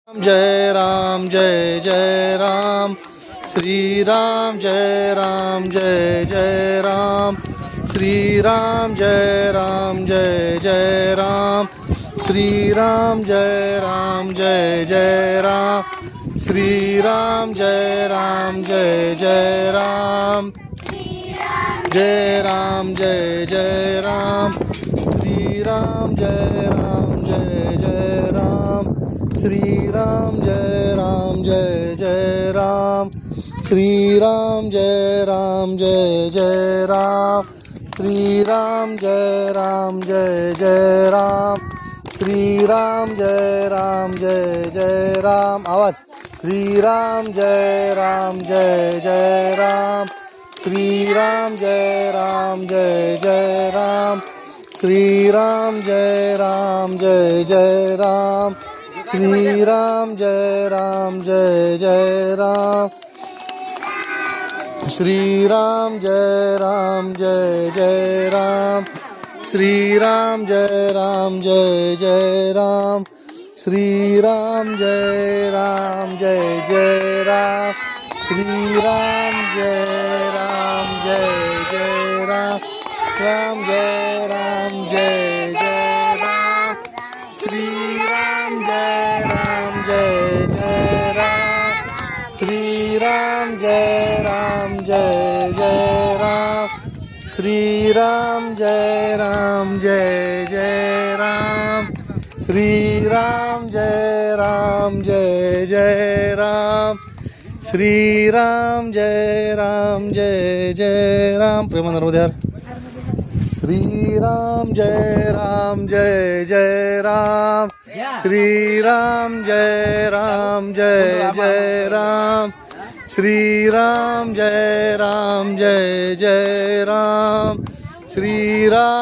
जय राम जय जय राम श्री राम जय राम जय जय राम श्री राम जय राम जय जय राम श्री राम जय राम जय जय राम श्री राम जय राम जय जय राम जय राम जय जय राम श्री राम जय राम जय जय राम श्री राम जय राम जय जय राम श्री राम जय राम जय जय राम श्री राम जय राम जय जय राम श्री राम जय राम जय जय राम आवाज श्री राम जय राम जय जय राम श्री राम जय राम जय जय राम श्री राम जय राम जय जय राम श्री राम जय राम जय जय राम श्री राम जय राम जय जय राम श्री राम जय राम जय जय राम श्री राम जय राम जय जय राम श्री राम जय राम जय जय राम राम जय राम जय जय राम श्री राम जय राम जय जय राम श्री राम जय राम जय जय राम श्री राम जय राम जय जय राम श्री राम जय राम जय जय राम श्री राम जय राम जय जय राम प्रेमानंद उद्यार श्री राम जय राम जय जय राम श्री राम जय राम जय जय राम श्री राम जय राम जय जय राम श्री राम